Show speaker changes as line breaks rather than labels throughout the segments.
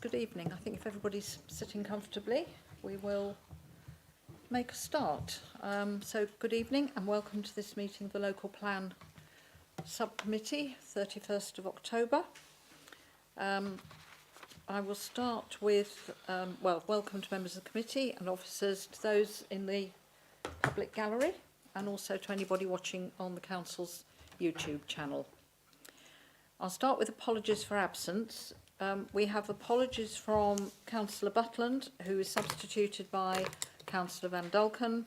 Good evening. I think if everybody's sitting comfortably, we will make a start. So good evening and welcome to this meeting of the Local Plan Subcommittee, 31st of October. I will start with, welcome to members of the committee and officers, to those in the public gallery and also to anybody watching on the Council's YouTube channel. I'll start with apologies for absence. We have apologies from Councillor Butland, who is substituted by Councillor Van Dulken,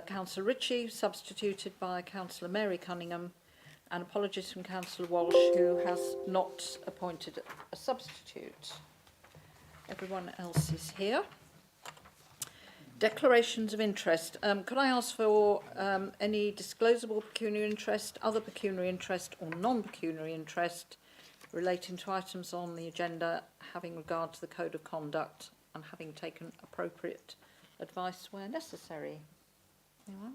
Councillor Ritchie, substituted by Councillor Mary Cunningham, and apologies from Councillor Walsh, who has not appointed a substitute. Everyone else is here. Declarations of interest. Could I ask for any disclosable pecuniary interest, other pecuniary interest or non-pecuniary interest relating to items on the agenda having regard to the Code of Conduct and having taken appropriate advice where necessary? Anyone?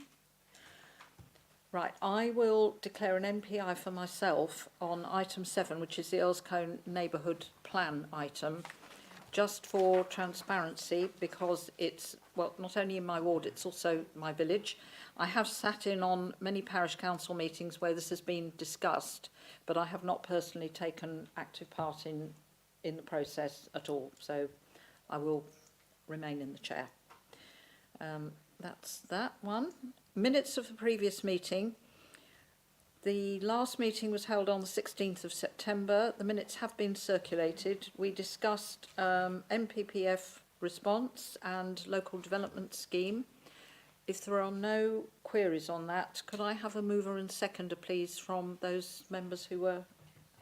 Right, I will declare an NPI for myself on item 7, which is the Earlscombe Neighbourhood Plan item, just for transparency, because it's, well, not only in my ward, it's also my village. I have sat in on many parish council meetings where this has been discussed, but I have not personally taken active part in the process at all, so I will remain in the chair. That's that one. Minutes of the previous meeting. The last meeting was held on the 16th of September. The minutes have been circulated. We discussed MPPF response and local development scheme. If there are no queries on that, could I have a mover and seconder, please, from those members who were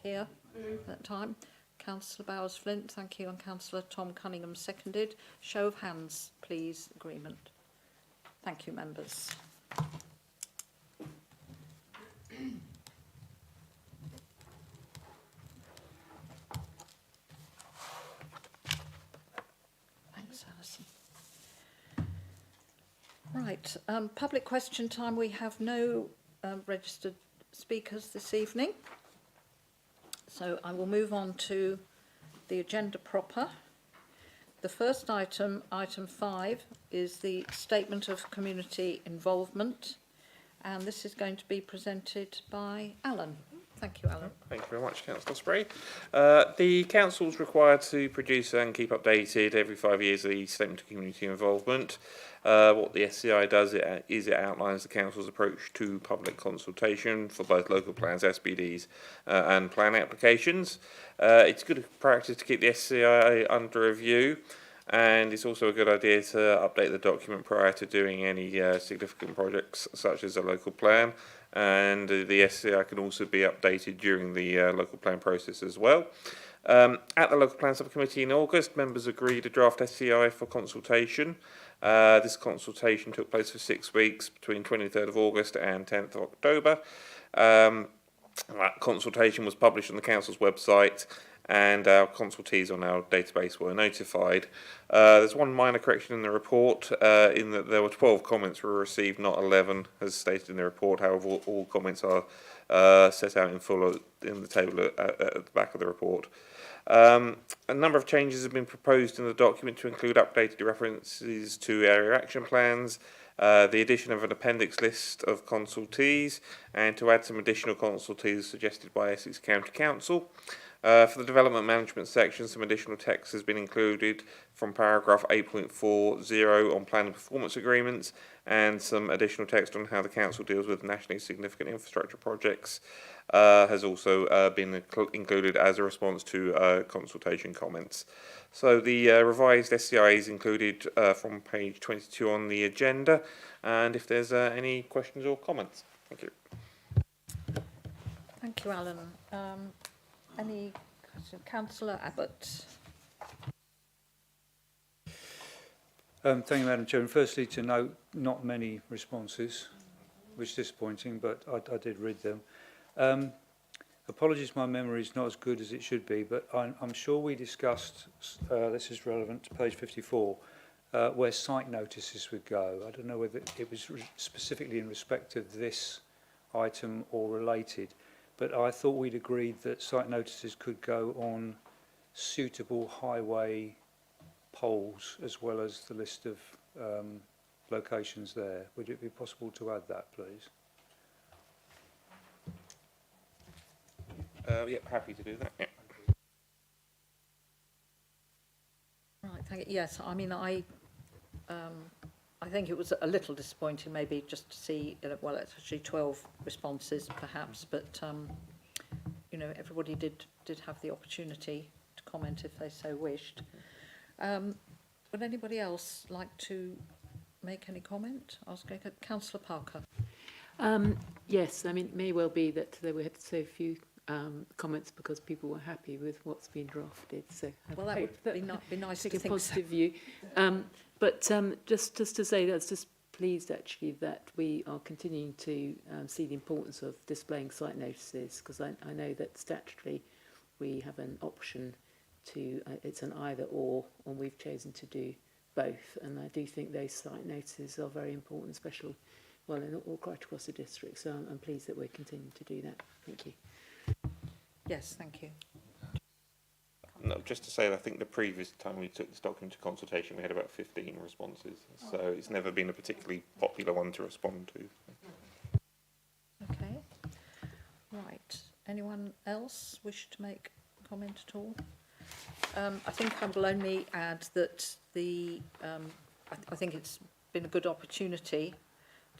here at that time? Councillor Bowers-Flint, thank you, and Councillor Tom Cunningham seconded. Show of hands, please, agreement. Thank you, members. Thanks, Alison. Right, public question time. We have no registered speakers this evening. So I will move on to the agenda proper. The first item, item 5, is the statement of community involvement. And this is going to be presented by Alan. Thank you, Alan.
Thank you very much, Councillor Spree. The Council is required to produce and keep updated every 5 years the Statement of Community Involvement. What the SCI does is it outlines the Council's approach to public consultation for both local plans, SPDs and plan applications. It's good practice to keep the SCI under review, and it's also a good idea to update the document prior to doing any significant projects such as a local plan. And the SCI can also be updated during the local plan process as well. At the Local Plan Subcommittee in August, members agreed a draft SCI for consultation. This consultation took place for 6 weeks between 23rd of August and 10th of October. That consultation was published on the Council's website, and our consultees on our database were notified. There's one minor correction in the report, in that there were 12 comments were received, not 11, as stated in the report. However, all comments are set out in full in the table at the back of the report. A number of changes have been proposed in the document to include updated references to area action plans, the addition of an appendix list of consultees, and to add some additional consultees suggested by Essex County Council. For the development management section, some additional text has been included from paragraph 8.40 on planning performance agreements, and some additional text on how the council deals with nationally significant infrastructure projects has also been included as a response to consultation comments. So the revised SCI is included from page 22 on the agenda, and if there's any questions or comments. Thank you.
Thank you, Alan. Any questions? Councillor Abbott.
Thank you, Madam Chairman. Firstly, to note, not many responses, which is disappointing, but I did read them. Apologies, my memory is not as good as it should be, but I'm sure we discussed, this is relevant to page 54, where site notices would go. I don't know whether it was specifically in respect of this item or related, but I thought we'd agreed that site notices could go on suitable highway poles as well as the list of locations there. Would it be possible to add that, please?
Yep, happy to do that. Yeah.
Right, thank you. Yes, I mean, I think it was a little disappointing maybe just to see, well, it's actually 12 responses perhaps, but, you know, everybody did have the opportunity to comment if they so wished. Would anybody else like to make any comment? I was going to Councillor Parker.
Yes, I mean, it may well be that there were so few comments because people were happy with what's been drafted. So
Well, that would be nice to
take a
think
positive
so.
view. But just to say that I was just pleased actually that we are continuing to see the importance of displaying site notices, because I know that statutorily we have an option to, it's an either or, and we've chosen to do both. And I do think those site notices are very important, especially, well, in all right across the district. So I'm pleased that we're continuing to do that. Thank you.
Yes, thank you.
No, just to say that I think the previous time we took this document to consultation, we had about 15 responses. So it's never been a particularly popular one to respond to.
Okay. Right. Anyone else wish to make a comment at all? I think I will only add that I think it's been a good opportunity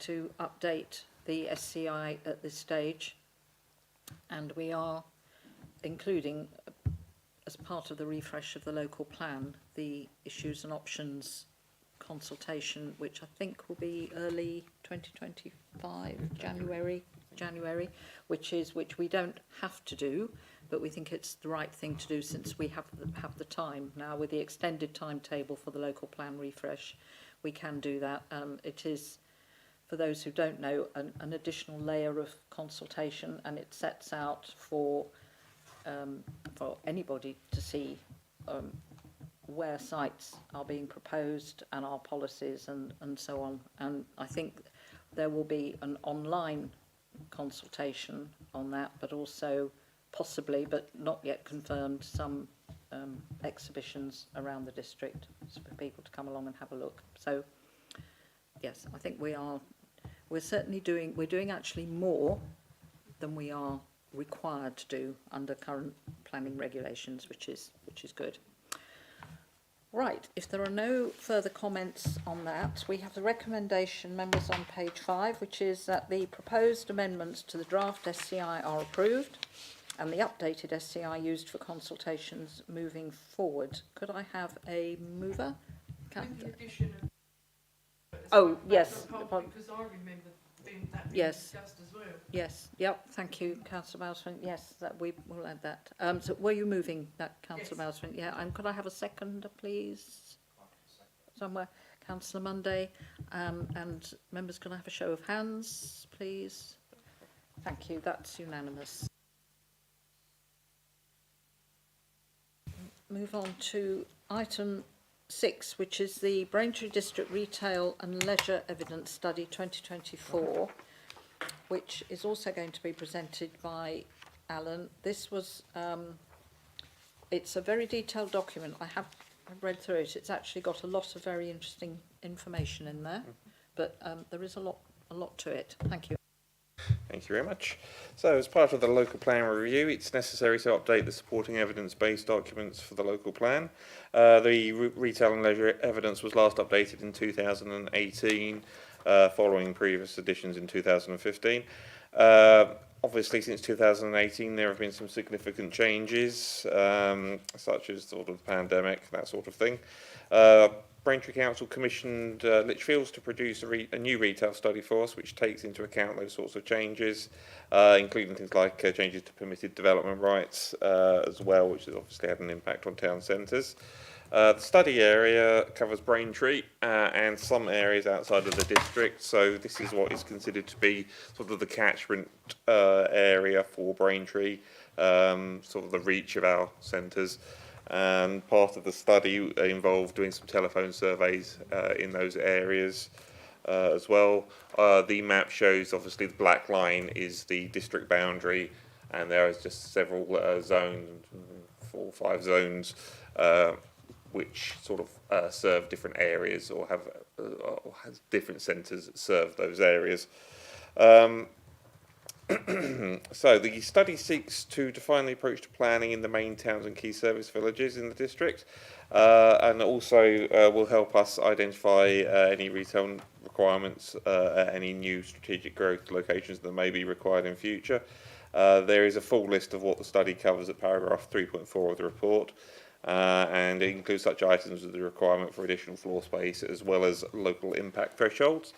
to update the SCI at this stage, and we are including, as part of the refresh of the local plan, the issues and options consultation, which I think will be early 2025, January, which we don't have to do, but we think it's the right thing to do since we have the time now with the extended timetable for the local plan refresh. We can do that. It is, for those who don't know, an additional layer of consultation, and it sets out for anybody to see where sites are being proposed and our policies and so on. And I think there will be an online consultation on that, but also possibly, but not yet confirmed, some exhibitions around the district for people to come along and have a look. So yes, I think we're certainly doing actually more than we are required to do under current planning regulations, which is good. Right, if there are no further comments on that, we have the recommendation, members, on page 5, which is that the proposed amendments to the draft SCI are approved and the updated SCI used for consultations moving forward. Could I have a mover?
With the addition of...
Oh, yes.
Because I remember that being
Yes.
discussed as well.
Yes, yep, thank you, Councillor Mousman. Yes, that we will add that. So were you moving that, Councillor
Yes.
Mousman? Yeah, and could I have a seconder, please? Somewhere. Councillor Monday. And members, can I have a show of hands, please? Thank you, that's unanimous. Move on to item 6, which is the Braintree District Retail and Leisure Evidence Study 2024, which is also going to be presented by Alan. This was, it's a very detailed document. I've read through it. It's actually got a lot of very interesting information in there, but there is a lot to it. Thank you.
Thank you very much. So, as part of the local plan review, it's necessary to update the supporting evidence-based documents for the local plan. The retail and leisure evidence was last updated in 2018, following previous editions in 2015. Obviously, since 2018, there have been some significant changes, such as sort of the pandemic, that sort of thing. Braintree Council commissioned Lichfields to produce a new retail study for us, which takes into account those sorts of changes, including things like changes to permitted development rights as well, which has obviously had an impact on town centres. The study area covers Braintree and some areas outside of the district, so this is what is considered to be sort of the catchment area for Braintree, sort of the reach of our centres. And part of the study involved doing some telephone surveys in those areas as well. The map shows, obviously, the black line is the district boundary, and there is just several zones, 4 or 5 zones, which sort of serve different areas or have or has different centres that serve those areas. So the study seeks to define the approach to planning in the main towns and key service villages in the district, and also will help us identify any retail requirements at any new strategic growth locations that may be required in future. There is a full list of what the study covers at paragraph 3.4 of the report, and it includes such items as the requirement for additional floor space as well as local impact thresholds.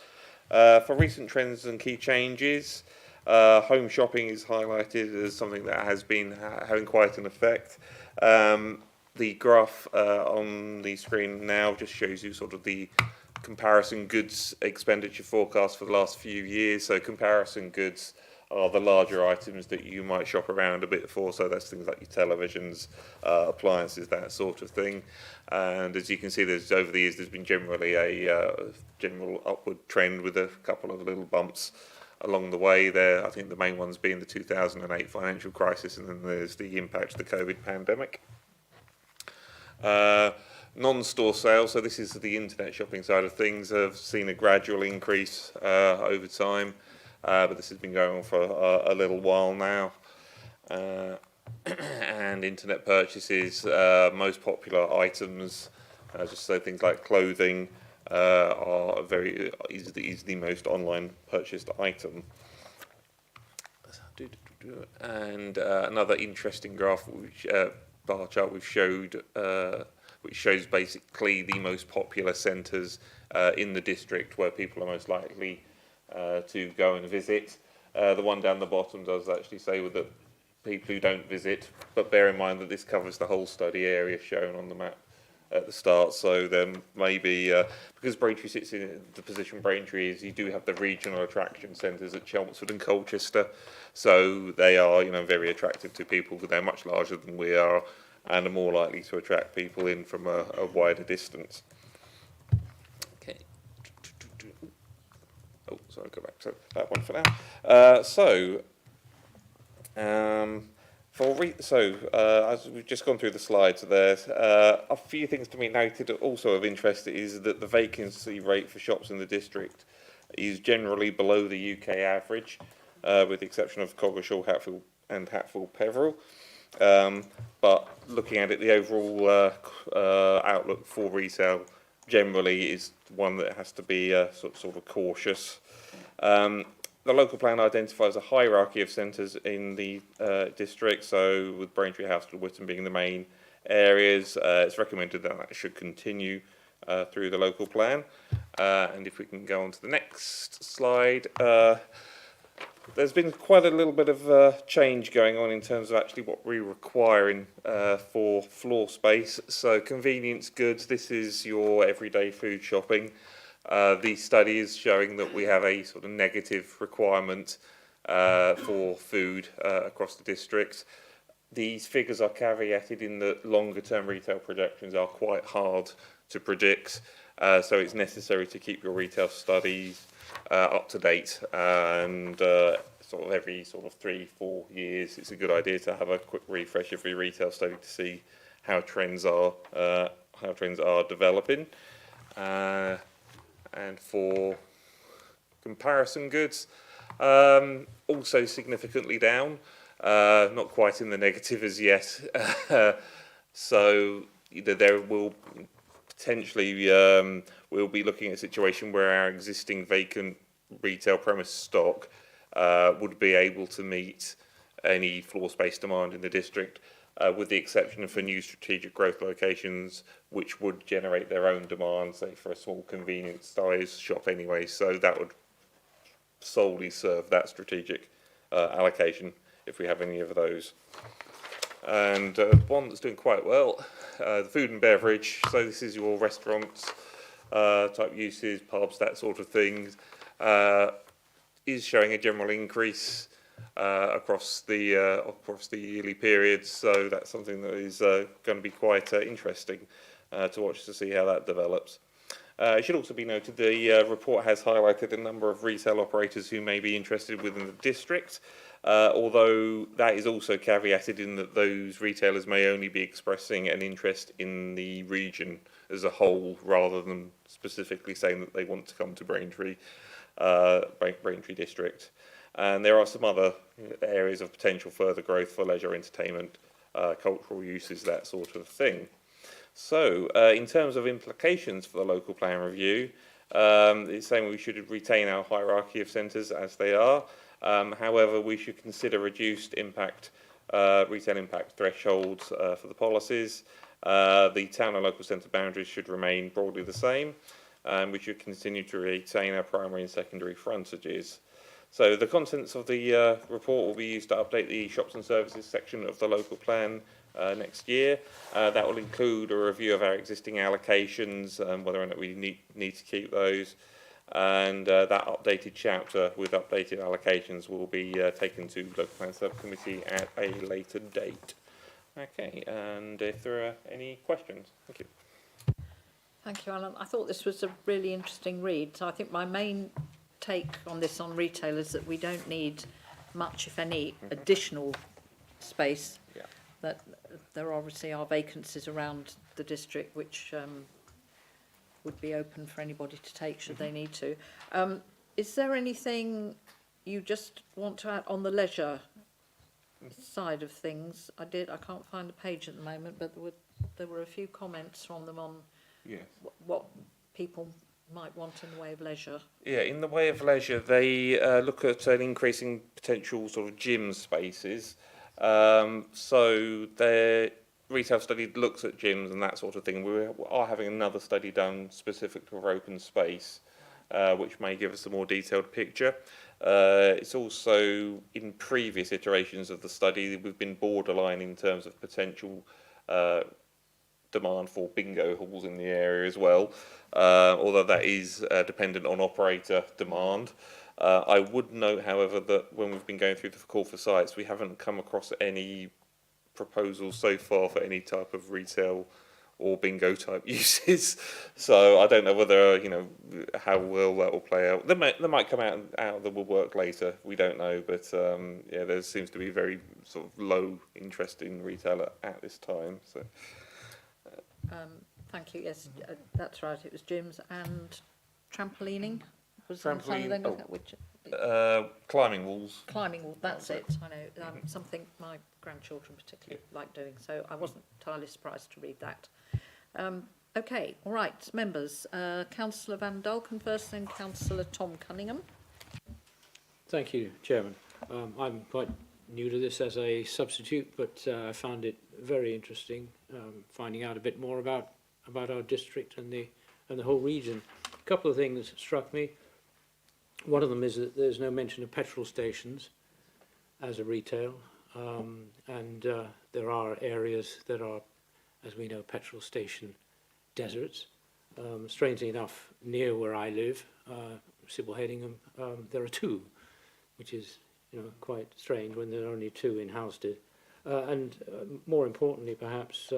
For recent trends and key changes, home shopping is highlighted as something that has been having quite an effect. The graph on the screen now just shows you sort of the comparison goods expenditure forecast for the last few years. So comparison goods are the larger items that you might shop around a bit for. So that's things like your televisions, appliances, that sort of thing. And as you can see, there's over the years there's been generally a general upward trend with a couple of little bumps along the way there. I think the main ones being the 2008 financial crisis, and then there's the impact of the COVID pandemic. Non-store sales, so this is the internet shopping side of things, have seen a gradual increase over time, but this has been going on for a little while now. And internet purchases, most popular items, just so things like clothing, is the most online purchased item. And another interesting graph, which bar chart we've showed, which shows basically the most popular centres in the district where people are most likely to go and visit. The one down the bottom does actually say with the people who don't visit, but bear in mind that this covers the whole study area shown on the map at the start, so then maybe because Braintree sits in the position Braintree is, you do have the regional attraction centres at Chelmsford and Colchester, so they are, very attractive to people because they're much larger than we are and are more likely to attract people in from a wider distance. Okay. Oh, sorry, go back to that one for now. As we've just gone through the slides there, a few things to be noted also of interest is that the vacancy rate for shops in the district is generally below the UK average, with the exception of Coggeshall, Hatfield and Hatfield Peveril. But looking at it, the overall outlook for retail generally is one that has to be sort of cautious. The local plan identifies a hierarchy of centres in the district, so with Braintree, Houston, Whitton being the main areas, it's recommended that that should continue through the local plan. And if we can go on to the next slide, there's been quite a little bit of change going on in terms of actually what we require for floor space. So convenience goods, this is your everyday food shopping. The study is showing that we have a sort of negative requirement for food across the district. These figures are caveated in that longer term retail projections are quite hard to predict, so it's necessary to keep your retail studies up to date, and sort of every sort of 3-4 years it's a good idea to have a quick refresh of your retail study to see how trends are developing. And for comparison goods, also significantly down, not quite in the negative as yet. So there will potentially, we'll be looking at a situation where our existing vacant retail premise stock would be able to meet any floor space demand in the district, with the exception of for new strategic growth locations, which would generate their own demand, say for a small convenience size shop anyway. So that would solely serve that strategic allocation if we have any of those. And one that's doing quite well, the food and beverage. So this is your restaurants type uses, pubs, that sort of thing, is showing a general increase across the yearly periods, so that's something that is going to be quite interesting to watch to see how that develops. It should also be noted the report has highlighted a number of retail operators who may be interested within the district. although that is also caveated in that those retailers may only be expressing an interest in the region as a whole, rather than specifically saying that they want to come to Braintree district. And there are some other areas of potential further growth for leisure, entertainment, cultural uses, that sort of thing. So, in terms of implications for the local plan review, it's saying we should retain our hierarchy of centres as they are. However, we should consider reduced impact, retail impact thresholds for the policies. The town and local centre boundaries should remain broadly the same, and we should continue to retain our primary and secondary frontages. So the contents of the report will be used to update the shops and services section of the local plan next year. That will include a review of our existing allocations and whether or not we need to keep those. And that updated chapter with updated allocations will be taken to local plan subcommittee at a later date. Okay, and if there are any questions, thank you.
Thank you, Alan. I thought this was a really interesting read. So I think my main take on this on retail is that we don't need much, if any, additional space.
Yeah.
That there obviously are vacancies around the district which would be open for anybody to take should they need to. Is there anything you just want to add on the leisure side of things? I can't find the page at the moment, but there were a few comments from them on what people might want in the way of leisure.
Yeah, in the way of leisure, they look at an increasing potential sort of gym spaces. So their retail study looks at gyms and that sort of thing. We are having another study done specific for open space, which may give us a more detailed picture. It's also, in previous iterations of the study, we've been borderline in terms of potential demand for bingo halls in the area as well, although that is dependent on operator demand. I would note, however, that when we've been going through the call for sites, we haven't come across any proposals so far for any type of retail or bingo type uses. So I don't know whether, how well that will play out. There might come out that will work later. We don't know, but yeah, there seems to be very sort of low interest in retail at this time. So.
Thank you. Yes, that's right. It was gyms and trampolining. Was something which
climbing walls.
climbing wall. That's it. I know something my grandchildren particularly like doing. So I wasn't entirely surprised to read that. Okay, all right, members. Councillor Van Dulken first, then Councillor Tom Cunningham.
Thank you, Chairman. I'm quite new to this as a substitute, but I found it very interesting finding out a bit more about our district and the whole region. A couple of things struck me. One of them is that there's no mention of petrol stations as a retail, and there are areas that are, as we know, petrol station deserts. Strangely enough, near where I live, Sybil Hedingham, there are two, which is quite strange when there are only two in Houstead. And more importantly, perhaps,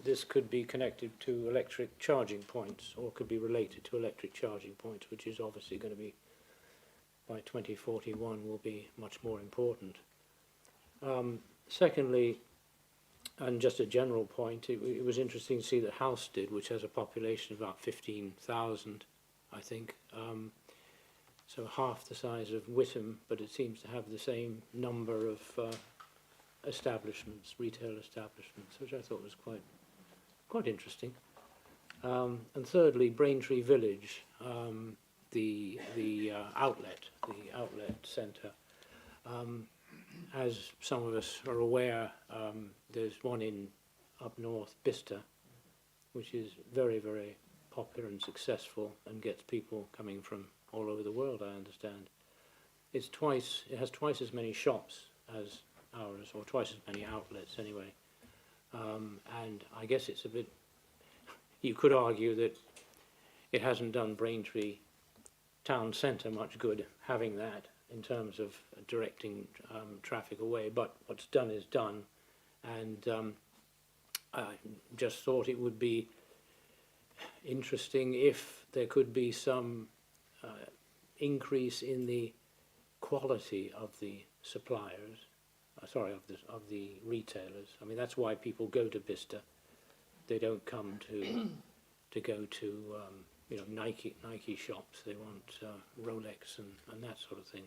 this could be connected to electric charging points, or could be related to electric charging points, which is obviously going to be, by 2041, will be much more important. Secondly, and just a general point, it was interesting to see that Houstead, which has a population of about 15,000, I think, so half the size of Whittam, but it seems to have the same number of establishments, retail establishments, which I thought was quite interesting. And thirdly, Braintree Village, the outlet centre. As some of us are aware, there's one up north, Bicester, which is very, very popular and successful and gets people coming from all over the world, I understand. It has twice as many shops as ours, or twice as many outlets anyway. And I guess it's a bit, you could argue that it hasn't done Braintree town centre much good having that in terms of directing traffic away, but what's done is done. And I just thought it would be interesting if there could be some increase in the quality of the suppliers, of the retailers. I mean, that's why people go to Bicester. They don't come to go to Nike shops. They want Rolex and that sort of thing.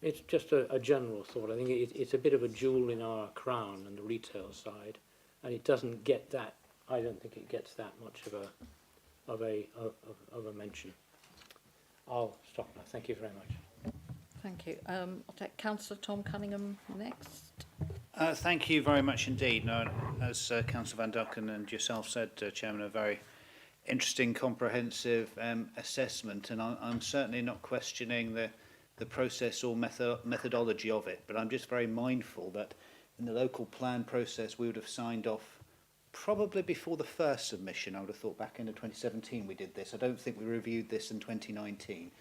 It's just a general thought. I think it's a bit of a jewel in our crown on the retail side, and it doesn't get that. I don't think it gets that much of a mention. I'll stop now. Thank you very much.
Thank you. I'll take Councillor Tom Cunningham next.
Thank you very much indeed. No, as Councillor Van Ducken and yourself said, Chairman, a very interesting, comprehensive assessment, and I'm certainly not questioning the process or methodology of it, but I'm just very mindful that in the local plan process we would have signed off probably before the first submission. I would have thought back into 2017 we did this. I don't think we reviewed this in 2019,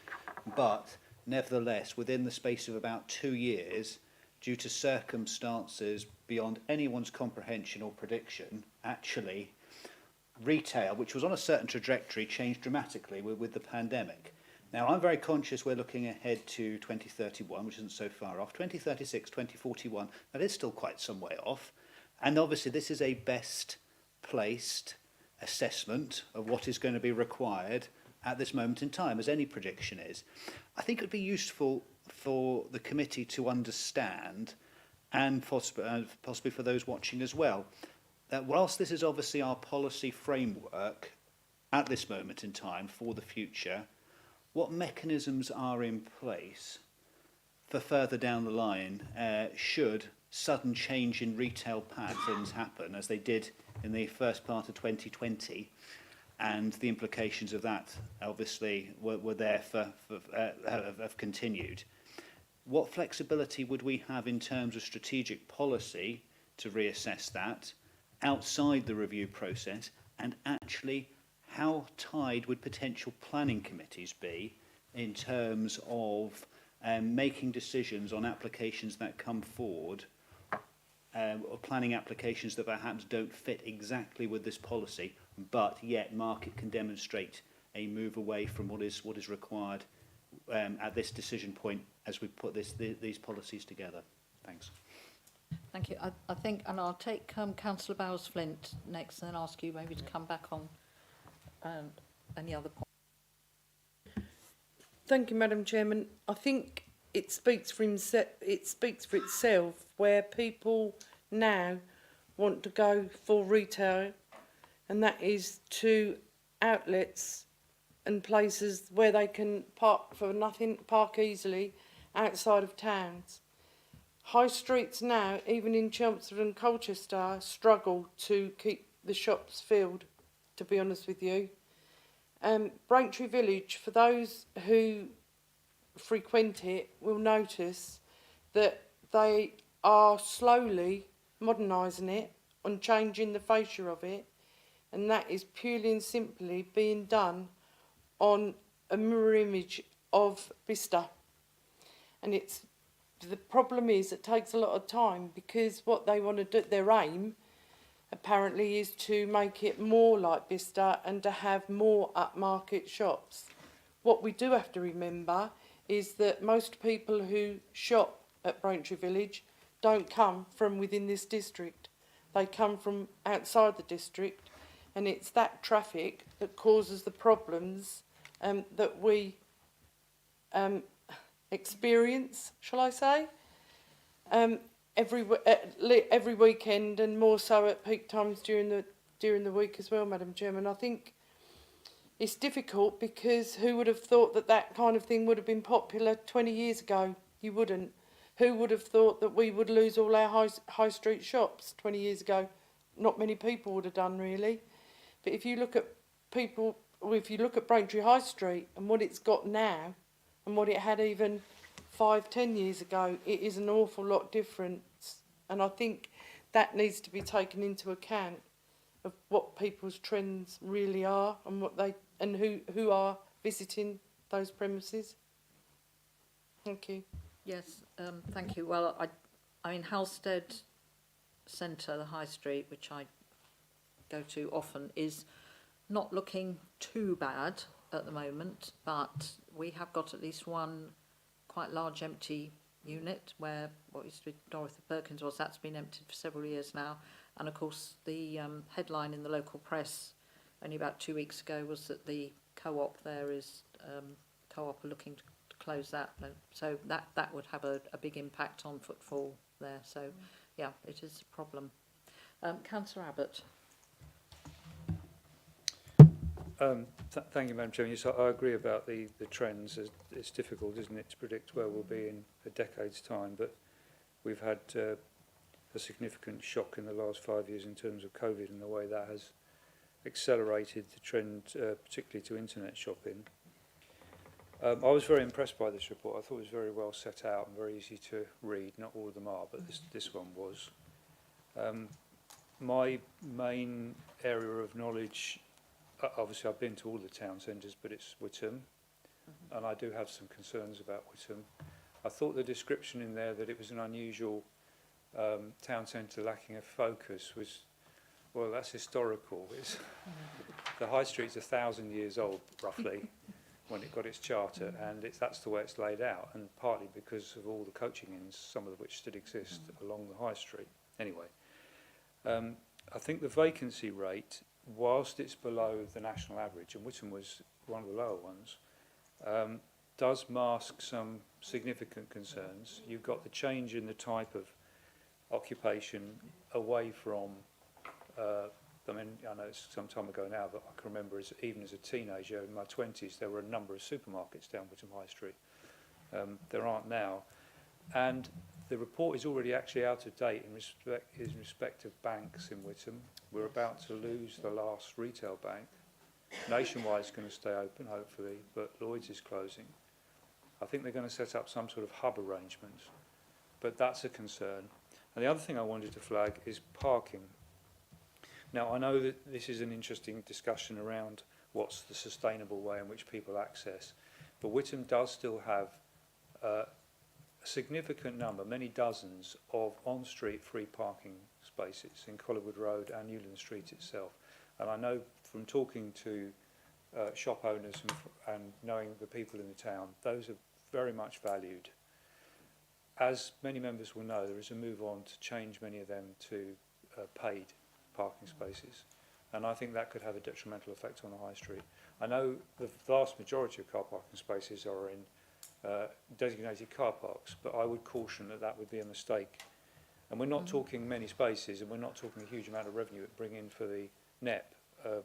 but nevertheless within the space of about 2 years, due to circumstances beyond anyone's comprehension or prediction, actually retail, which was on a certain trajectory, changed dramatically with the pandemic. Now, I'm very conscious we're looking ahead to 2031, which isn't so far off. 2036, 2041, that is still quite some way off. And obviously this is a best placed assessment of what is going to be required at this moment in time, as any prediction is. I think it would be useful for the committee to understand, and possibly for those watching as well, that whilst this is obviously our policy framework at this moment in time for the future, what mechanisms are in place for further down the line should sudden change in retail patterns happen, as they did in the first part of 2020, and the implications of that obviously were there have continued. What flexibility would we have in terms of strategic policy to reassess that outside the review process, and actually how tied would potential planning committees be in terms of making decisions on applications that come forward, or planning applications that perhaps don't fit exactly with this policy, but yet market can demonstrate a move away from what is required at this decision point as we put these policies together. Thanks.
Thank you. I think, and I'll take Councillor Bowles-Flint next, and then ask you maybe to come back on any other points.
Thank you, Madam Chairman. I think it speaks for itself where people now want to go for retail, and that is to outlets and places where they can park for nothing, park easily outside of towns. High streets now, even in Chelmsford and Colchester, struggle to keep the shops filled, to be honest with you. Braintree Village, for those who frequent it, will notice that they are slowly modernising it and changing the fascia of it, and that is purely and simply being done on a mirror image of Bicester. And the problem is it takes a lot of time, because what they want to do, their aim apparently is to make it more like Bicester and to have more upmarket shops. What we do have to remember is that most people who shop at Braintree Village don't come from within this district. They come from outside the district, and it's that traffic that causes the problems that we experience, shall I say, every weekend, and more so at peak times during the week as well, Madam Chairman. I think it's difficult, because who would have thought that that kind of thing would have been popular 20 years ago? You wouldn't. Who would have thought that we would lose all our high street shops 20 years ago? Not many people would have done, really. But if you look at Braintree High Street and what it's got now and what it had even 5-10 years ago, it is an awful lot different. And I think that needs to be taken into account of what people's trends really are, and what who are visiting those premises. Thank you.
Yes, thank you. Well, I mean, Halstead Centre, the High Street, which I go to often, is not looking too bad at the moment, but we have got at least one quite large empty unit where what used to be Dorothy Perkins was. That's been emptied for several years now. And of course, the headline in the local press only about 2 weeks ago was that the co-op there is co-op are looking to close that. So that would have a big impact on footfall there. So yeah, it is a problem. Councillor Abbott.
Thank you, Madam Chairman. Yes, I agree about the trends. It's difficult, isn't it, to predict where we'll be in a decade's time, but we've had a significant shock in the last 5 years in terms of COVID and the way that has accelerated the trend, particularly to internet shopping. I was very impressed by this report. I thought it was very well set out and very easy to read. Not all of them are, but this one was. My main area of knowledge, obviously I've been to all the town centres, but it's Whittam, and I do have some concerns about Whittam. I thought the description in there that it was an unusual town centre lacking a focus was, well, that's historical. The High Street's 1,000 years old, roughly, when it got its charter, and that's the way it's laid out, and partly because of all the coaching inns, some of which still exist along the High Street. Anyway, I think the vacancy rate, whilst it's below the national average, and Whittam was one of the lower ones, does mask some significant concerns. You've got the change in the type of occupation away from, I mean, I know it's some time ago now, but I can remember even as a teenager in my 20s, there were a number of supermarkets down Whittam High Street. There aren't now. And the report is already actually out of date in respect of banks in Whittam. We're about to lose the last retail bank. Nationwide's going to stay open, hopefully, but Lloyd's is closing. I think they're going to set up some sort of hub arrangement, but that's a concern. And the other thing I wanted to flag is parking. Now, I know that this is an interesting discussion around what's the sustainable way in which people access, but Whittam does still have a significant number, many dozens, of on-street free parking spaces in Collywood Road and Newland Street itself. And I know from talking to shop owners and knowing the people in the town, those are very much valued. As many members will know, there is a move on to change many of them to paid parking spaces, and I think that could have a detrimental effect on the high street. I know the vast majority of car parking spaces are in designated car parks, but I would caution that that would be a mistake. And we're not talking many spaces, and we're not talking a huge amount of revenue it bring in for the NEP,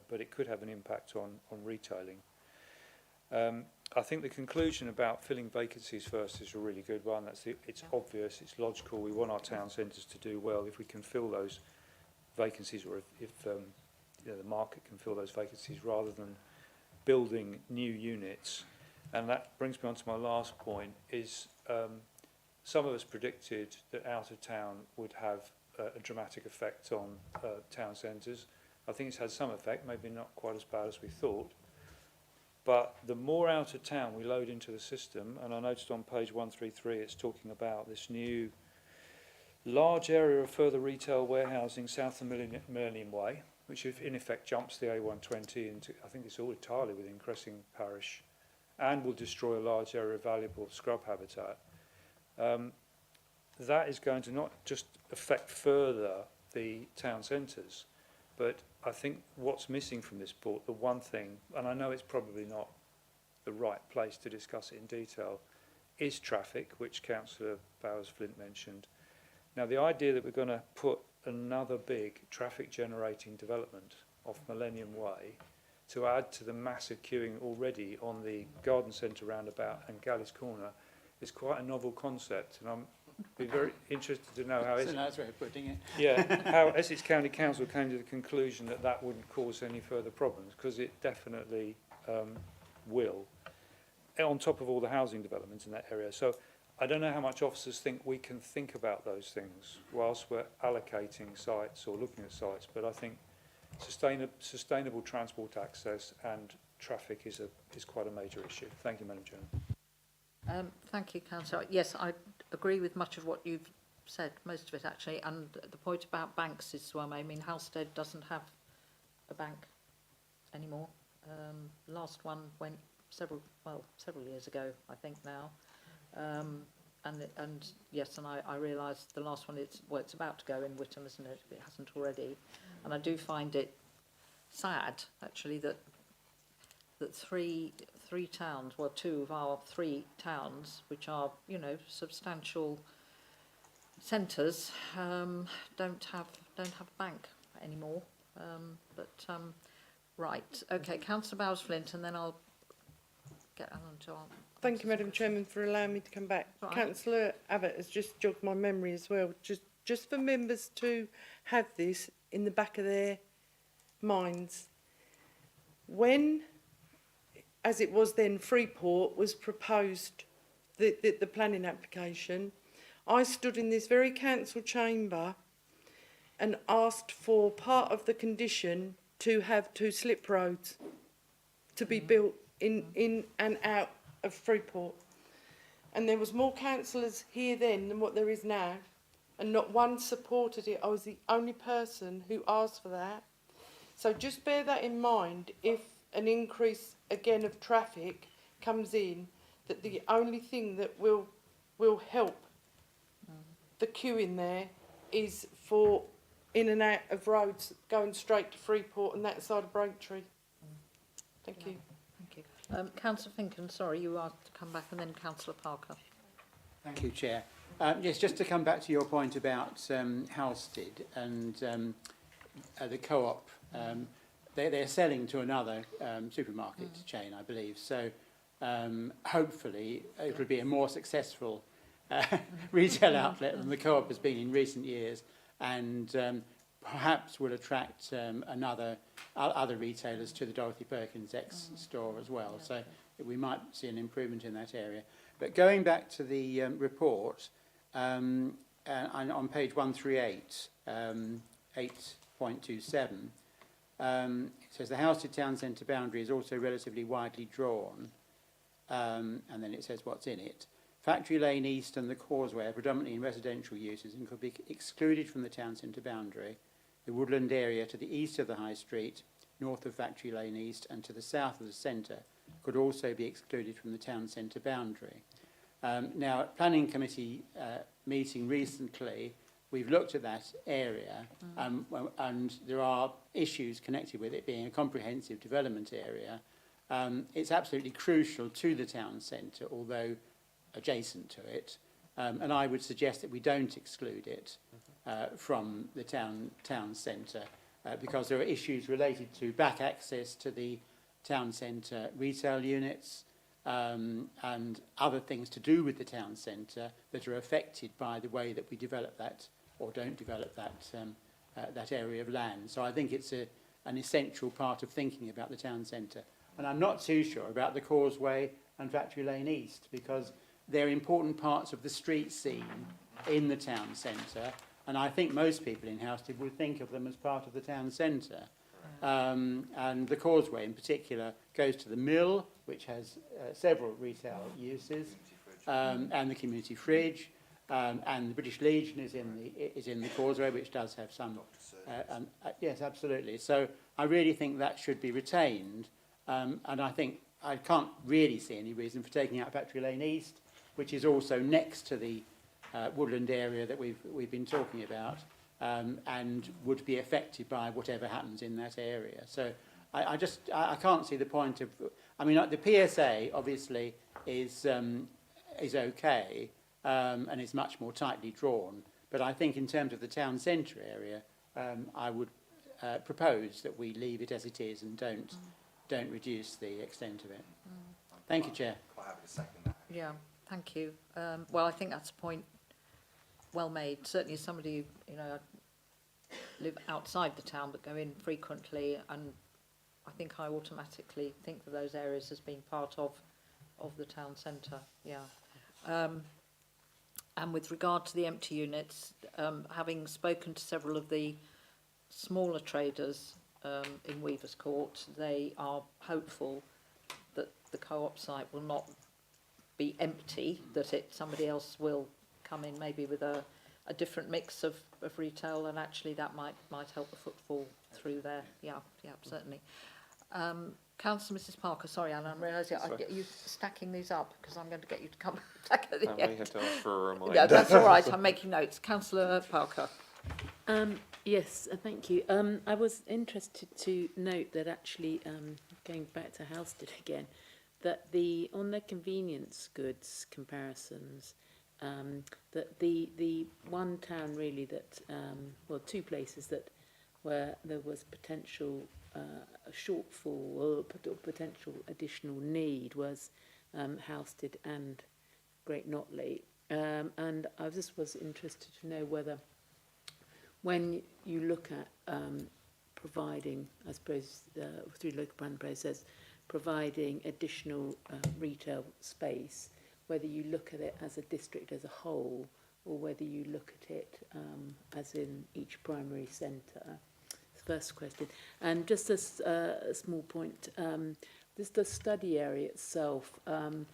but it could have an impact on retailing. I think the conclusion about filling vacancies first is a really good one. It's obvious, it's logical. We want our town centres to do well. If we can fill those vacancies, or if you know, the market can fill those vacancies rather than building new units. And that brings me on to my last point, is some of us predicted that out of town would have a dramatic effect on town centres. I think it's had some effect, maybe not quite as bad as we thought. But the more out of town we load into the system, and I noticed on page 133 it's talking about this new large area of further retail warehousing south of Merlin Way, which in effect jumps the A120 into, I think it's all entirely within Cressing Parish, and will destroy a large area of valuable scrub habitat. That is going to not just affect further the town centres, but I think what's missing from this report, the one thing, and I know it's probably not the right place to discuss it in detail, is traffic, which Councillor Bowers-Flint mentioned. Now, the idea that we're going to put another big traffic generating development off Millennium Way to add to the massive queuing already on the Garden Centre roundabout and Gallis Corner is quite a novel concept, and I'm be very interested to know how
That's a nice way of putting it.
how Essex County Council came to the conclusion that that wouldn't cause any further problems, because it definitely will, on top of all the housing developments in that area. So I don't know how much officers think we can think about those things whilst we're allocating sites or looking at sites, but I think sustainable transport access and traffic is quite a major issue. Thank you, Madam Chairman.
Thank you, Councillor. Yes, I agree with much of what you've said, most of it actually, and the point about banks is one. I mean, Halstead doesn't have a bank anymore. Last one went several years ago, I think now. And yes, and I realise the last one, it's about to go in Whittam, isn't it? It hasn't already. And I do find it sad, actually, that three towns, well, two of our 3 towns, which are, you know, substantial centres, don't have a bank anymore. Right, okay, Councillor Bowes-Flint, and then I'll get Alan to answer.
Thank you, Madam Chairman, for allowing me to come back.
Right.
Councillor Abbott has just jogged my memory as well. Just for members to have this in the back of their minds. When, as it was then, Freeport was proposed, the planning application, I stood in this very council chamber and asked for part of the condition to have 2 slip roads to be built in and out of Freeport. And there was more councillors here then than what there is now, and not one supported it. I was the only person who asked for that. So just bear that in mind if an increase again of traffic comes in, that the only thing that will help the queue in there is for in and out of roads going straight to Freeport and that side of Braintree. Thank you.
Thank you. Councillor Finken, sorry, you asked to come back, and then Councillor Parker.
Thank you, Chair. Yes, just to come back to your point about Halstead and the co-op, they're selling to another supermarket chain, I believe. So hopefully it will be a more successful retail outlet than the co-op has been in recent years, and perhaps will attract other retailers to the Dorothy Perkins X store as well. So we might see an improvement in that area. But going back to the report, and on page 138, 8.27, it says the Halstead town centre boundary is also relatively widely drawn, and then it says what's in it. Factory Lane East and the Causeway are predominantly in residential uses and could be excluded from the town centre boundary. The woodland area to the east of the High Street, north of Factory Lane East and to the south of the centre could also be excluded from the town centre boundary. Now, at Planning Committee meeting recently, we've looked at that area and there are issues connected with it being a comprehensive development area. It's absolutely crucial to the town centre, although adjacent to it, and I would suggest that we don't exclude it from the town centre because there are issues related to back access to the town centre retail units and other things to do with the town centre that are affected by the way that we develop that or don't develop that area of land. So I think it's an essential part of thinking about the town centre. And I'm not too sure about the Causeway and Factory Lane East because they're important parts of the street scene in the town centre, and I think most people in Halstead would think of them as part of the town centre. And the Causeway in particular goes to the mill, which has several retail uses, and the community fridge, and the British Legion is in the Causeway, which does have some. Yes, absolutely. So I really think that should be retained, and I think I can't really see any reason for taking out Factory Lane East, which is also next to the woodland area that we've been talking about, and would be affected by whatever happens in that area. So I can't see the point of. I mean, the PSA obviously is okay, and is much more tightly drawn. But I think in terms of the town centre area, I would propose that we leave it as it is and don't reduce the extent of it. Thank you, Chair.
Quite happy to second that.
Yeah, thank you. Well, I think that's a point well made. Certainly as somebody who, live outside the town but go in frequently, and I think I automatically think of those areas as being part of the town centre, yeah. And with regard to the empty units, having spoken to several of the smaller traders in Weavers Court, they are hopeful that the co-op site will not be empty, that somebody else will come in maybe with a different mix of retail, and actually that might help the footfall through there. Yeah, certainly. Councillor Mrs Parker, sorry Alan, I'm realising I
Sorry.
get you stacking these up because I'm going to get you to come back at the
I may
end.
have to ask for a reminder.
No, that's all right, I'm making notes. Councillor Parker.
Yes, thank you. I was interested to note that actually, going back to Halstead again, that on the convenience goods comparisons, that the one town really that, well, two places that where there was potential a shortfall or potential additional need was Halstead and Great Notley. And I just was interested to know whether, when you look at providing, I suppose, through local plan process, providing additional retail space, whether you look at it as a district as a whole or whether you look at it as in each primary centre. First question. And just a small point, just the study area itself, I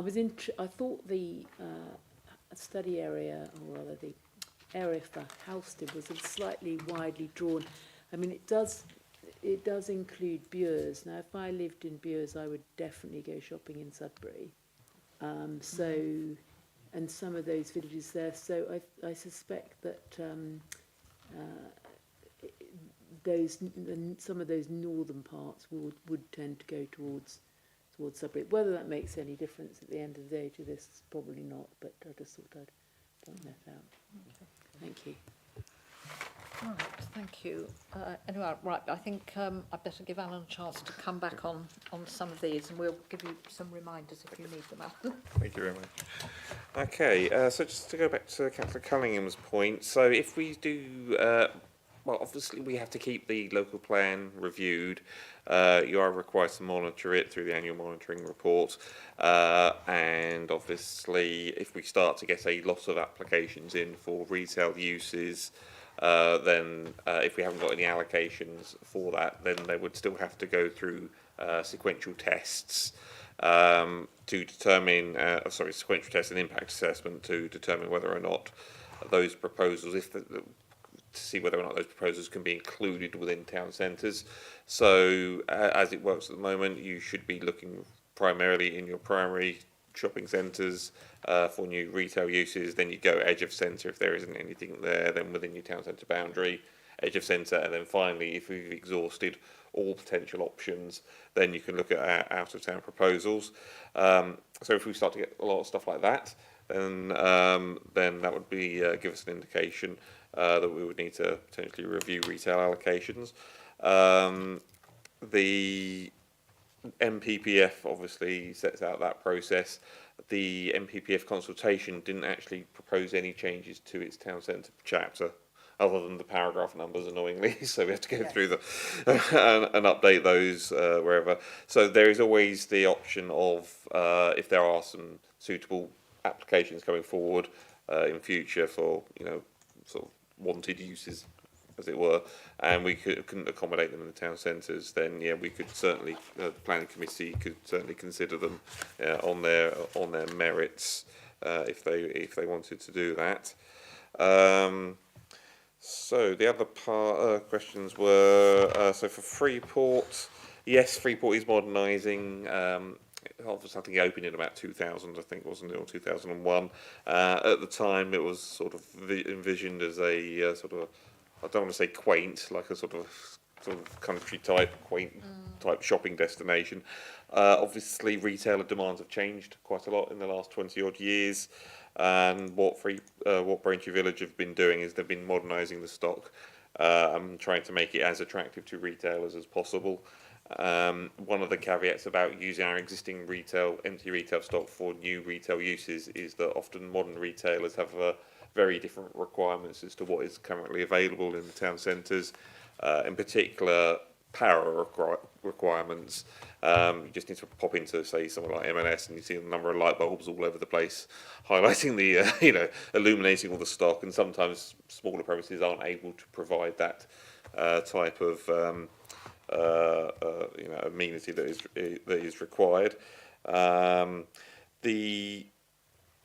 thought the study area, or rather the area for Halstead was slightly widely drawn. I mean, it does include Bures. Now, if I lived in Bures, I would definitely go shopping in Sudbury. And some of those villages there. So I suspect that some of those northern parts would tend to go towards Sudbury. Whether that makes any difference at the end of the day to this, probably not. But I just thought I'd point that out. Thank you.
Right, thank you. Anyway, right, I think I'd better give Alan a chance to come back on some of these, and we'll give you some reminders if you need them, Alan.
Thank you very much. Okay, so just to go back to Councillor Cunningham's point, so if we do, well, obviously we have to keep the local plan reviewed. You are required to monitor it through the annual monitoring report, and obviously if we start to get a lot of applications in for retail uses, then if we haven't got any allocations for that, then they would still have to go through sequential tests to determine, sequential tests and impact assessment to determine whether or not those proposals, to see whether or not those proposals can be included within town centres. So as it works at the moment, you should be looking primarily in your primary shopping centres for new retail uses. Then you go edge of centre if there isn't anything there, then within your town centre boundary, edge of centre, and then finally, if we've exhausted all potential options, then you can look at out of town proposals. So if we start to get a lot of stuff like that, then that would be give us an indication that we would need to potentially review retail allocations. The MPPF obviously sets out that process. The MPPF consultation didn't actually propose any changes to its town centre chapter, other than the paragraph numbers, annoyingly. So we have to go through the and update those wherever. So there is always the option of if there are some suitable applications coming forward in future for sort of wanted uses, as it were, and we couldn't accommodate them in the town centres, then yeah, we could certainly, the planning committee could certainly consider them on their merits if they wanted to do that. So the other questions were so for Freeport, yes, Freeport is modernising. Obviously, I think it opened in about 2000, I think, wasn't it, or 2001. At the time, it was sort of envisioned as a sort of, I don't want to say quaint, like a sort of country type, quaint type shopping destination. Obviously, retailer demands have changed quite a lot in the last 20 odd years. And what Braintree Village have been doing is they've been modernising the stock and trying to make it as attractive to retailers as possible. One of the caveats about using our existing empty retail stock for new retail uses is that often modern retailers have very different requirements as to what is currently available in the town centres, in particular power requirements. You just need to pop into, say, somewhere like M&S and you see a number of light bulbs all over the place, highlighting the, illuminating all the stock, and sometimes smaller premises aren't able to provide that type of amenity that is required. The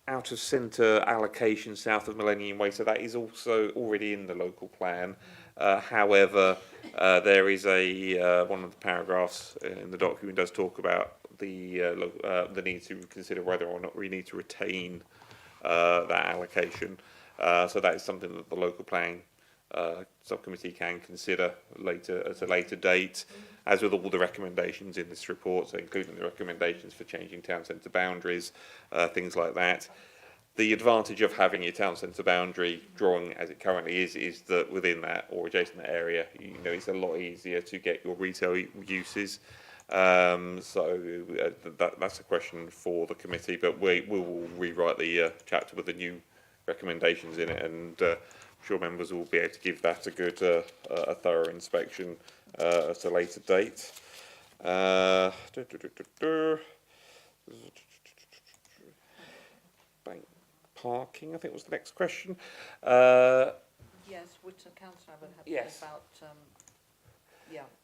out of centre allocation south of Millennium Way, so that is also already in the local plan. However, there is one of the paragraphs in the document does talk about the need to consider whether or not we need to retain that allocation. So that is something that the local planning subcommittee can consider at a later date, as with all the recommendations in this report, so including the recommendations for changing town centre boundaries, things like that. The advantage of having your town centre boundary drawn as it currently is that within that or adjacent area, it's a lot easier to get your retail uses. So that's a question for the committee, but we will rewrite the chapter with the new recommendations in it, and I'm sure members will be able to give that a good, a thorough inspection at a later date. Bank parking, I think was the next question.
Yes, would councillor Abbott have
Yes.
about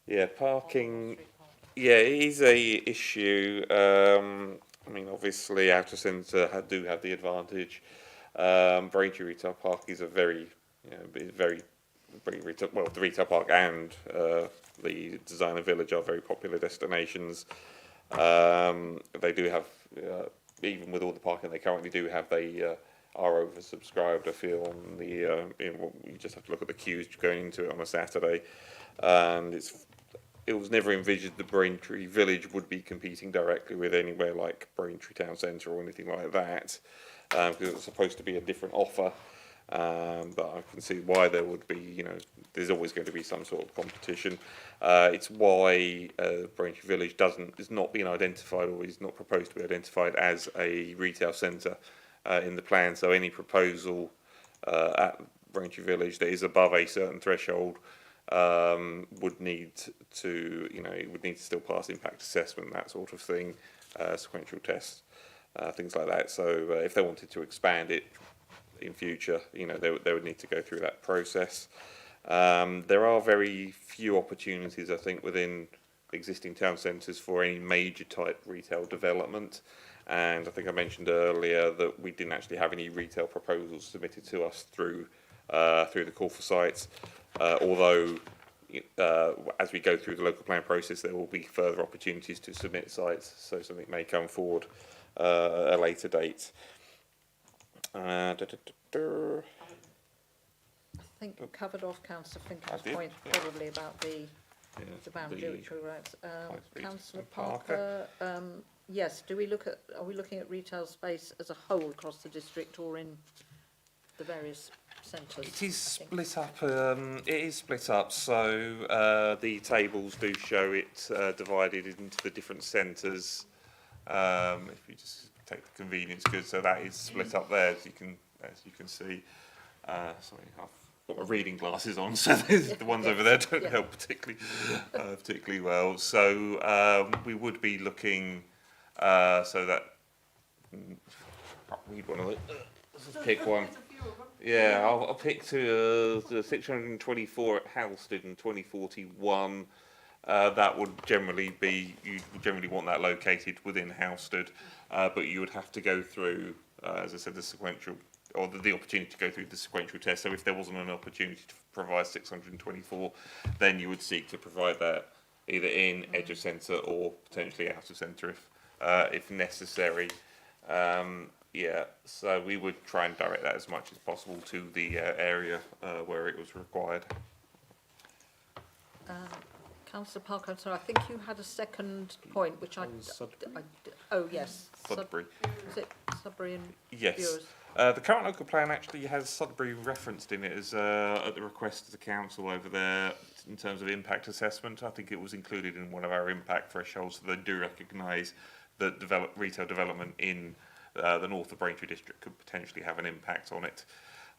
Yeah, parking.
on street parking?
Yeah, it is a issue. I mean, obviously, outer centre do have the advantage. Braintree Retail Park is a very retail. Well, the retail park and the designer village are very popular destinations. They do have, even with all the parking they currently do have, they are oversubscribed. I feel on the you just have to look at the queues going into it on a Saturday, and it was never envisaged that Braintree Village would be competing directly with anywhere like Braintree Town Centre or anything like that, because it was supposed to be a different offer. But I can see why there would be, there's always going to be some sort of competition. It's why Braintree Village is not being identified, or is not proposed to be identified as a retail centre in the plan. So any proposal at Braintree Village that is above a certain threshold would need to, it would need to still pass impact assessment, that sort of thing, sequential tests, things like that. So if they wanted to expand it in future, they would need to go through that process. There are very few opportunities, I think, within existing town centres for any major type retail development. And I think I mentioned earlier that we didn't actually have any retail proposals submitted to us through the call for sites. Although, as we go through the local plan process, there will be further opportunities to submit sites, so something may come forward at a later date.
I think we covered off Councillor Finkel's
I did,
point,
yeah.
probably about the boundary, which we wrote.
High Street
Councillor
and Parker.
Parker, yes, are we looking at retail space as a whole across the district or in the various centres?
It is split up. It is split up. So the tables do show it divided into the different centres. If you just take the convenience goods, so that is split up there, as you can see. Sorry, I've got my reading glasses on, so the ones over there don't help particularly well. So we would be looking so that can't read one of it. Let's pick one. Yeah, I'll pick to the 624 at Halstead in 2041. That would generally be, you generally want that located within Halstead, but you would have to go through, as I said, the sequential, or the opportunity to go through the sequential test. So if there wasn't an opportunity to provide 624, then you would seek to provide that either in edge of centre or potentially out of centre if necessary. Yeah, so we would try and direct that as much as possible to the area where it was required.
Councillor Parker, I'm sorry, I think you had a second point, which oh yes,
Sudbury.
is it Sudbury and
Yes.
Viewers?
The current local plan actually has Sudbury referenced in it as at the request of the council over there in terms of impact assessment. I think it was included in one of our impact thresholds, so they do recognise that retail development in the north of Braintree district could potentially have an impact on it.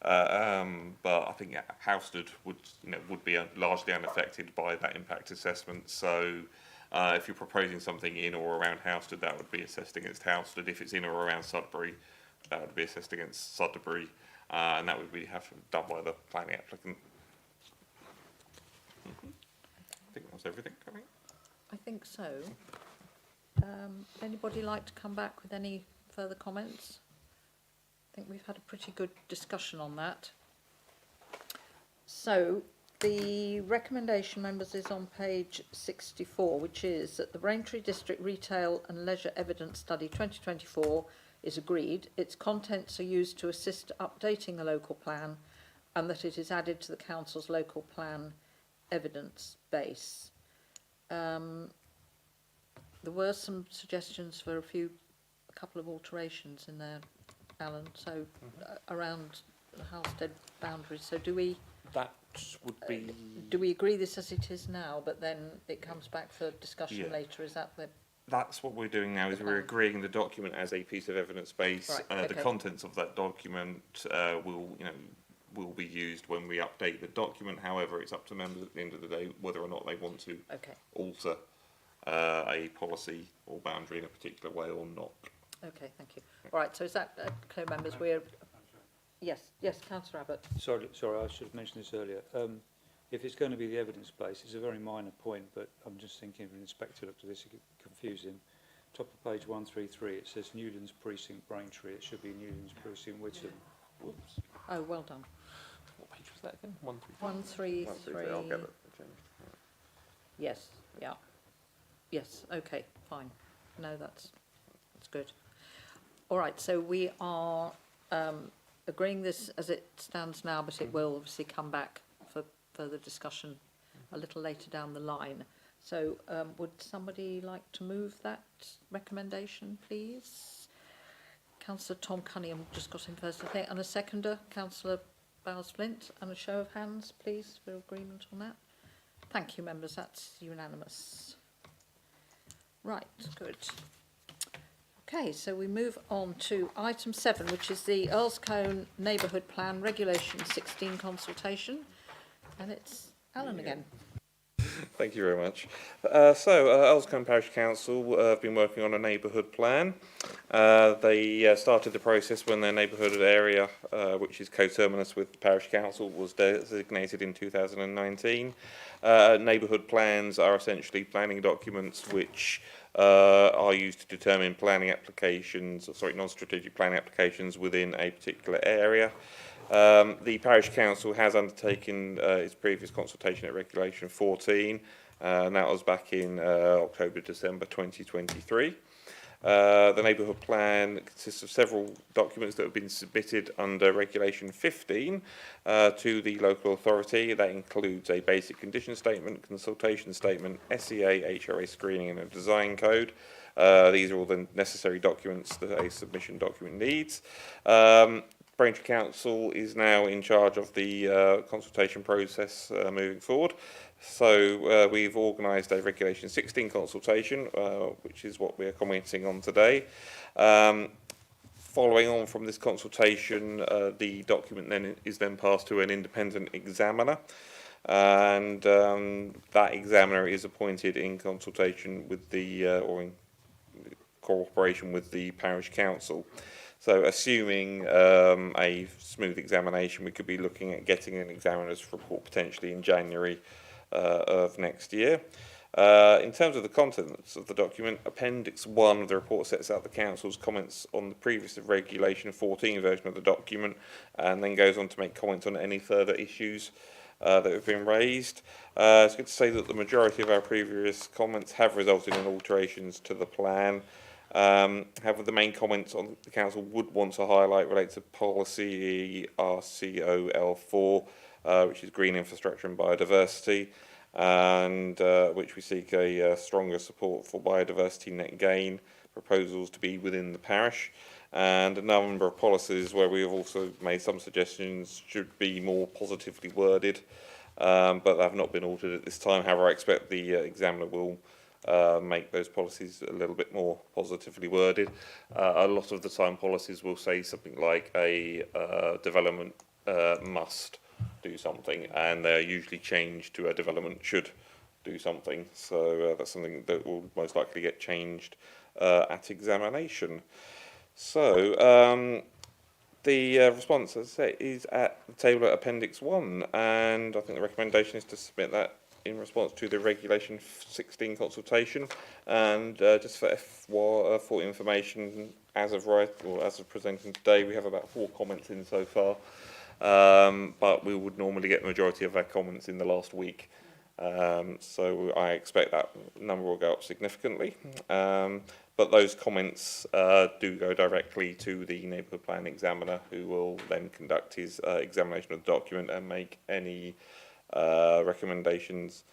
But I think Halstead would be largely unaffected by that impact assessment. So if you're proposing something in or around Halstead, that would be assessed against Halstead. If it's in or around Sudbury, that would be assessed against Sudbury, and that would be done by the planning applicant. I think that's everything.
I think so. Anybody like to come back with any further comments? I think we've had a pretty good discussion on that. So, The recommendation, members, is on page 64, which is that the Braintree District Retail and Leisure Evidence Study 2024 is agreed. Its contents are used to assist updating the local plan, and that it is added to the council's local plan evidence base. There were some suggestions for a couple of alterations in there, Alan, so around the Halstead boundaries. So do we
would be...
do we agree this as it is now, but then it comes back for discussion
Yeah.
later? Is that the...
That's what we're doing now, is we're agreeing the document as a piece of evidence base.
Right,
The
okay.
contents of that document will be used when we update the document. However, it's up to members at the end of the day whether or not they want to
Okay,
alter a policy or boundary in a particular way or not.
okay, thank you. All right, so is that clear, members? We're... Yes, Councillor Abbott.
Sorry, I should have mentioned this earlier. If it's going to be the evidence base, it's a very minor point, but I'm just thinking if an inspector looked at this, it could confuse him. Top of page 133, it says Newlands Precinct Braintree. It should be Newlands Precinct Whittam.
Whoops.
Oh, well done.
What page was that again?
133.
133. I'll get it changed.
Yes, yeah. Yes, okay, fine. No, that's good. All right, so we are agreeing this as it stands now, but it will obviously come back for further discussion a little later down the line. So would somebody like to move that recommendation, please? Councillor Tom Cunningham just got in first, I think, and a seconder, Councillor Bowles-Flint, and a show of hands, please, for agreement on that. Thank you, members, that's unanimous. Right, good. Okay, so we move on to item 7, which is the Earlscombe Neighbourhood Plan Regulation 16 consultation, and it's Alan again.
Thank you very much. Earlscombe Parish Council have been working on a neighbourhood plan. They started the process when their neighbourhood area, which is coterminous with the Parish Council, was designated in 2019. Neighbourhood plans are essentially planning documents which are used to determine planning applications, non-strategic planning applications within a particular area. The Parish Council has undertaken its previous consultation at Regulation 14, and that was back in October-December 2023. The neighbourhood plan consists of several documents that have been submitted under Regulation 15 to the local authority. That includes a basic condition statement, consultation statement, SEA, HRA screening and a design code. These are all the necessary documents that a submission document needs. Braintree Council is now in charge of the consultation process moving forward. So we've organised a Regulation 16 consultation, which is what we're commenting on today. Following on from this consultation, the document then is passed to an independent examiner, and that examiner is appointed in consultation with the or in cooperation with the Parish Council. So assuming a smooth examination, we could be looking at getting an examiner's report potentially in January of next year. In terms of the contents of the document, Appendix 1 of the report sets out the Council's comments on the previous Regulation 14 version of the document, and then goes on to make comments on any further issues that have been raised. It's good to say that the majority of our previous comments have resulted in alterations to the plan. However, the main comments on the Council would want to highlight relate to policy RCOL4, which is green infrastructure and biodiversity, and which we seek a stronger support for biodiversity net gain proposals to be within the parish, and a number of policies where we have also made some suggestions should be more positively worded, but have not been altered at this time. However, I expect the examiner will make those policies a little bit more positively worded. A lot of the time policies will say something like a development must do something, and they're usually changed to a development should do something. So that's something that will most likely get changed at examination. So the response, as I say, is at the table at Appendix 1, and I think the recommendation is to submit that in response to the Regulation 16 consultation. And just for information, as of presenting today, we have about 4 comments in so far. but we would normally get the majority of our comments in the last week. So I expect that number will go up significantly. But those comments do go directly to the neighbourhood plan examiner, who will then conduct his examination of the document and make any recommendations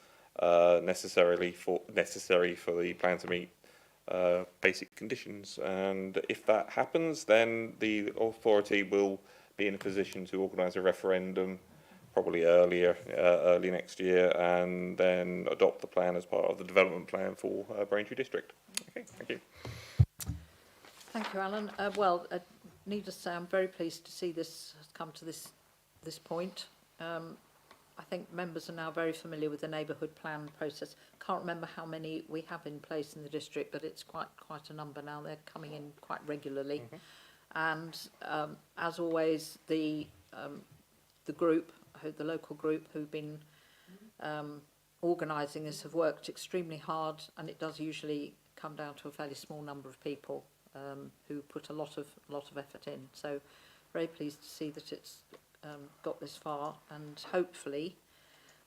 necessary for the plan to meet basic conditions. And if that happens, then the authority will be in a position to organise a referendum probably early next year, and then adopt the plan as part of the development plan for Braintree District. Okay, thank you.
Thank you, Alan. Well, needless to say, I'm very pleased to see this has come to this point. I think members are now very familiar with the neighbourhood plan process. Can't remember how many we have in place in the district, but it's quite a number now. They're coming in quite regularly. And as always, the group, the local group who've been organising this have worked extremely hard, and it does usually come down to a fairly small number of people who put a lot of effort in. So very pleased to see that it's got this far, and hopefully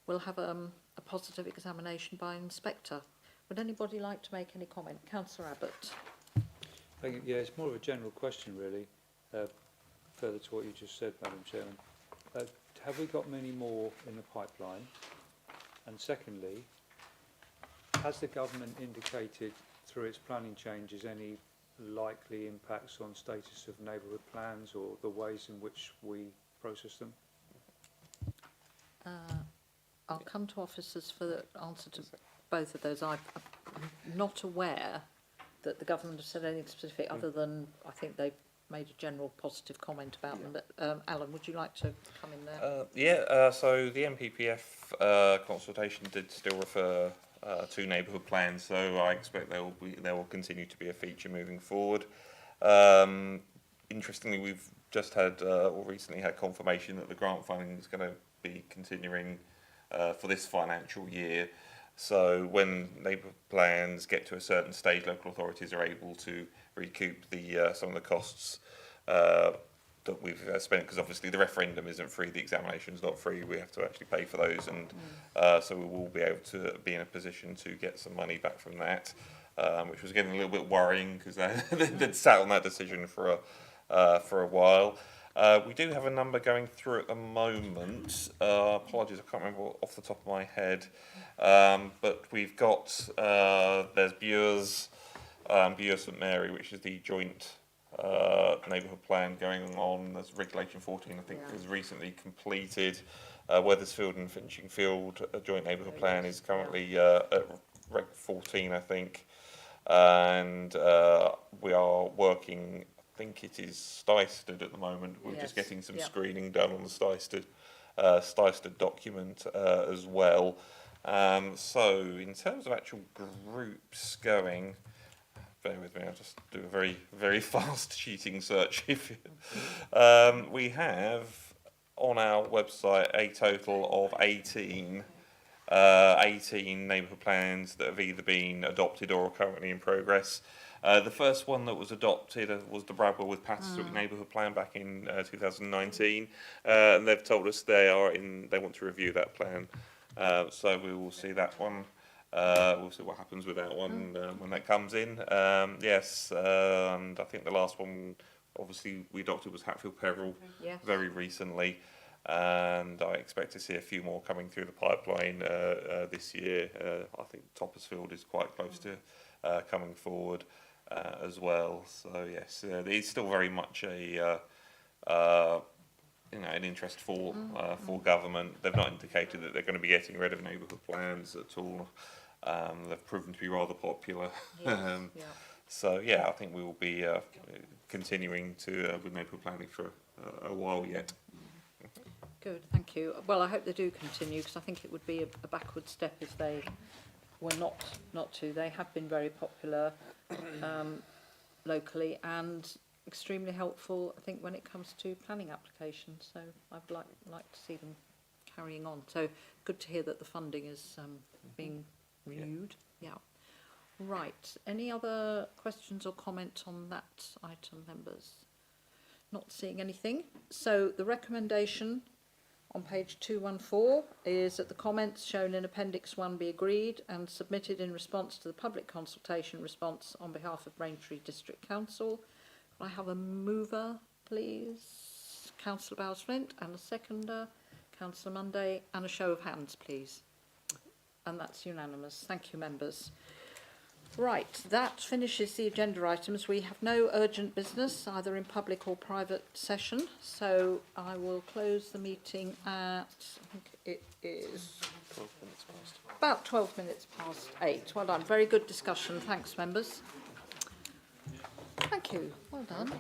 we'll have a positive examination by inspector. Would anybody like to make any comment? Councillor Abbott.
Thank you. Yeah, it's more of a general question, really, further to what you just said, Madam Chairman. Have we got many more in the pipeline? And secondly, has the government indicated through its planning changes any likely impacts on status of neighbourhood plans or the ways in which we process them?
I'll come to officers for the answer to both of those. I'm not aware that the government have said anything specific other than I think they've made a general positive comment about them. But Alan, would you like to come in there?
So the NPPF consultation did still refer to neighbourhood plans, so I expect there will continue to be a feature moving forward. Interestingly, we've just had or recently had confirmation that the grant funding is going to be continuing for this financial year. So when neighbourhood plans get to a certain stage, local authorities are able to recoup some of the costs that we've spent, because obviously the referendum isn't free, the examination's not free, we have to actually pay for those, and so we will be able to be in a position to get some money back from that, which was getting a little bit worrying because they'd sat on that decision for a while. We do have a number going through at the moment. Apologies, I can't remember off the top of my head. But we've got, there's Bures St Mary, which is the joint neighbourhood plan going on. There's Regulation 14, I think, was recently completed. Weathersfield and Finchingfield joint neighbourhood plan is currently at Reg 14, I think. And we are working, I think it is Stysted at the moment. We're just getting some screening done on the Stysted document as well. So in terms of actual groups going, bear with me, I'll just do a very, very fast cheating search. We have on our website a total of 18 neighbourhood plans that have either been adopted or are currently in progress. The first one that was adopted was the Bradwell with Patterswick neighbourhood plan back in 2019, and they've told us they want to review that plan. So we will see that one. We'll see what happens with that one when that comes in. Yes, and I think the last one, obviously, we adopted was Hatfield Peveril very recently, and I expect to see a few more coming through the pipeline this year. I think Toppersfield is quite close to coming forward as well. So yes, it's still very much a an interest for government. They've not indicated that they're going to be getting rid of neighbourhood plans at all. They've proven to be rather popular. So yeah, I think we will be continuing to with neighbourhood planning for a while yet.
Good, thank you. Well, I hope they do continue, because I think it would be a backward step if they were not to. They have been very popular locally and extremely helpful, I think, when it comes to planning applications. So I'd like to see them carrying on. So good to hear that the funding is being renewed. Yeah. Right. Any other questions or comments on that item, members? Not seeing anything. So the recommendation on page 214 is that the comments shown in Appendix 1 be agreed and submitted in response to the public consultation response on behalf of Braintree District Council. Can I have a mover, please? Councillor Bowes-Flint, and a seconder, Councillor Monday, and a show of hands, please. And that's unanimous. Thank you, members. Right, that finishes the agenda items. We have no urgent business, either in public or private session, so I will close the meeting at, I think it is
12 minutes past.
about 12 minutes past 8. Well done. Very good discussion. Thanks, members. Thank you. Well done.